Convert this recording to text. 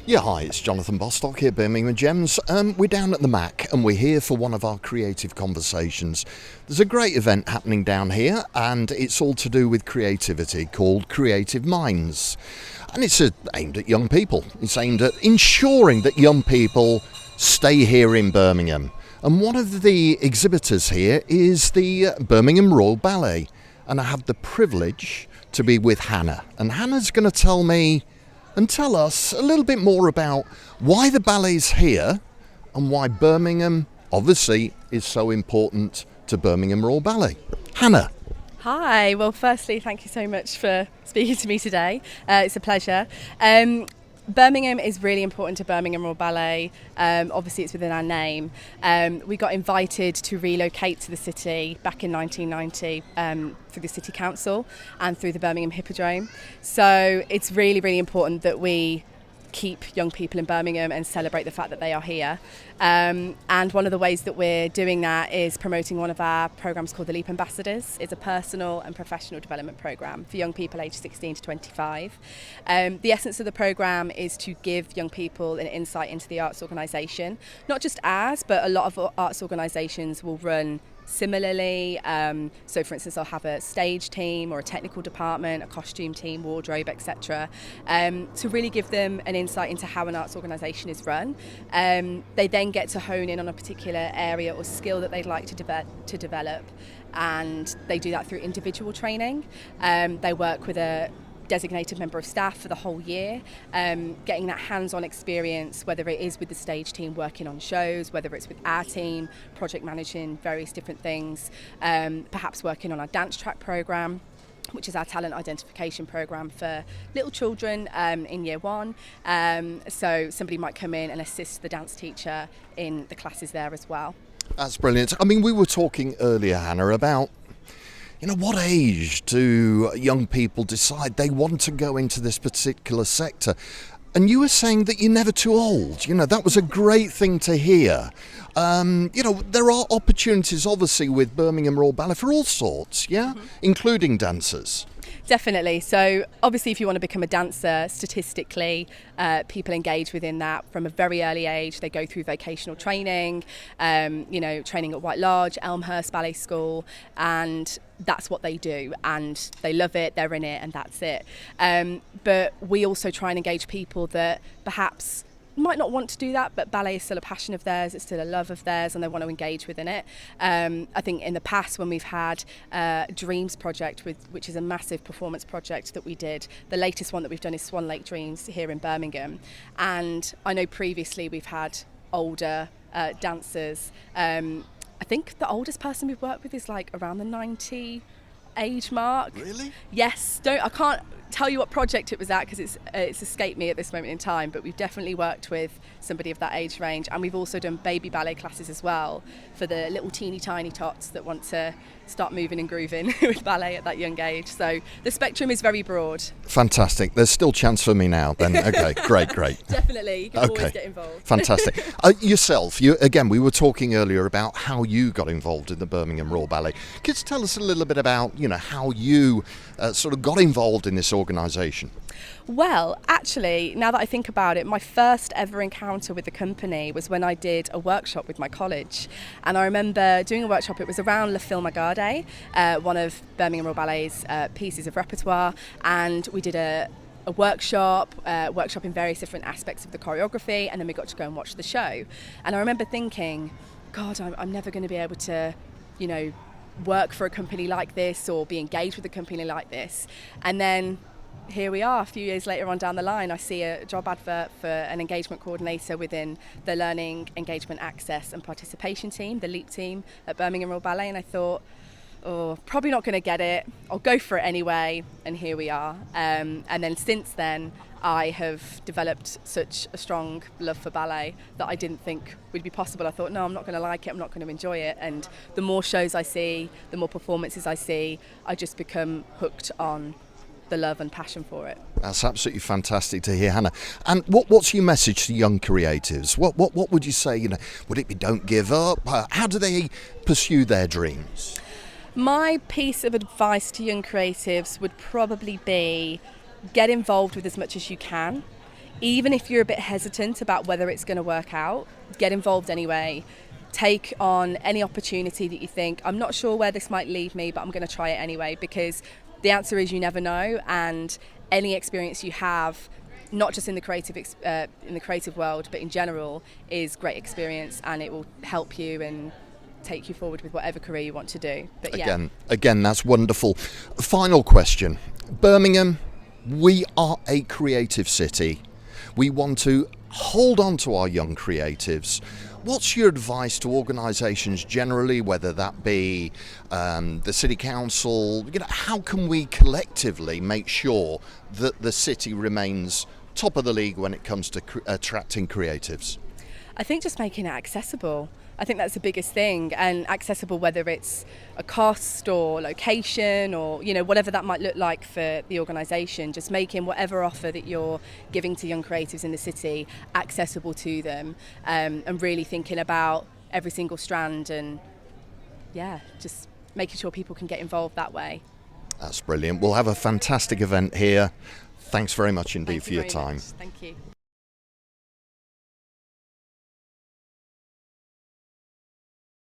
Yeah, hi, it's Jonathan Bostock here, Birmingham Gems. We're down at the Mac and we're here for one of our creative conversations. There's a great event happening down here and it's all to do with creativity called Creative Minds. And it's aimed at young people. It's aimed at ensuring that young people stay here in Birmingham. And one of the exhibitors here is the Birmingham Royal Ballet. And I have the privilege to be with Hannah. And Hannah's going to tell us a little bit more about why the ballet's here and why Birmingham, obviously, is so important to Birmingham Royal Ballet. Hannah. Hi, well firstly thank you so much for speaking to me today. It's a pleasure. Birmingham is really important to Birmingham Royal Ballet. Obviously it's within our name. We got invited to relocate to the city back in 1990 through the City Council and through the Birmingham Hippodrome. So it's really, really important that we keep young people in Birmingham and celebrate the fact that they are here. And one of the ways that we're doing that is promoting one of our programs called the Leap Ambassadors. It's a personal and professional development program for young people aged 16 to 25. The essence of the program is to give young people an insight into the arts organisation, not just ours, but a lot of arts organisations will run similarly. So for instance, I'll have a stage team or a technical department, a costume team, wardrobe, etc. To really give them an insight into how an arts organisation is run. They then get to hone in on a particular area or skill that they'd like to develop, and they do that through individual training. They work with a designated member of staff for the whole year, getting that hands-on experience, whether it is with the stage team working on shows, whether it's with our team project managing various different things, perhaps working on our dance track program, which is our talent identification program for little children in year one. So somebody might come in and assist the dance teacher in the classes there as well. That's brilliant. I mean, we were talking earlier, Hannah, about what age do young people decide they want to go into this particular sector? And you were saying that you're never too old. That was a great thing to hear. There are opportunities, obviously, with Birmingham Royal Ballet for all sorts, yeah? Mm-hmm. Including dancers. Definitely. So obviously if you want to become a dancer, statistically, people engage within that from a very early age. They go through vocational training, training at White Lodge, Elmhurst Ballet School, and that's what they do, and they love it, they're in it, and that's it. But we also try and engage people that perhaps might not want to do that, but ballet is still a passion of theirs, it's still a love of theirs, and they want to engage within it. I think in the past when we've had Dreams project, which is a massive performance project that we did, the latest one that we've done is Swan Lake Dreams here in Birmingham, and I know previously we've had older dancers. I think the oldest person we've worked with is like around the 90 age mark. Really? Yes. I can't tell you what project it was at because it's escaped me at this moment in time, but we've definitely worked with somebody of that age range, and we've also done baby ballet classes as well for the little teeny tiny tots that want to start moving and grooving with ballet at that young age. So the spectrum is very broad. Fantastic. There's still chance for me now then. Okay, great. Definitely, you can always get involved. Fantastic. Yourself, again, we were talking earlier about how you got involved in the Birmingham Royal Ballet. Could you tell us a little bit about how you sort of got involved in this organisation? Well, actually, now that I think about it, my first ever encounter with the company was when I did a workshop with my college. And I remember doing a workshop, it was around La Film Garde, one of Birmingham Royal Ballet's pieces of repertoire, and we did a workshop in various different aspects of the choreography, and then we got to go and watch the show. And I remember thinking, God, I'm never going to be able to, work for a company like this or be engaged with a company like this. And then here we are, a few years later on down the line, I see a job advert for an engagement coordinator within the Learning, Engagement, Access and Participation team, the LEAP team at Birmingham Royal Ballet, and I thought, probably not going to get it, I'll go for it anyway, and here we are. And then since then, I have developed such a strong love for ballet that I didn't think would be possible. I thought, no, I'm not going to like it, I'm not going to enjoy it. And the more shows I see, the more performances I see, I just become hooked on the love and passion for it. That's absolutely fantastic to hear, Hannah. And what's your message to young creatives? What would you say? Would it be don't give up? How do they pursue their dreams? My piece of advice to young creatives would probably be get involved with as much as you can. even if you're a bit hesitant about whether it's going to work out, get involved anyway. Take on any opportunity that you think, I'm not sure where this might lead me, but I'm going to try it anyway, because the answer is you never know, and any experience you have, not just in the creative world, but in general, is great experience, and it will help you and take you forward with whatever career you want to do. But yeah. Again, that's wonderful. Final question. Birmingham, we are a creative city. We want to hold on to our young creatives. What's your advice to organisations generally, whether that be the City Council? How can we collectively make sure that the city remains top of the league when it comes to attracting creatives? I think just making it accessible. I think that's the biggest thing, and accessible whether it's a cost or location or whatever that might look like for the organisation. Just making whatever offer that you're giving to young creatives in the city accessible to them, and really thinking about every single strand, and just making sure people can get involved that way. That's brilliant. We'll have a fantastic event here. Thanks very much indeed for your time. Thank you.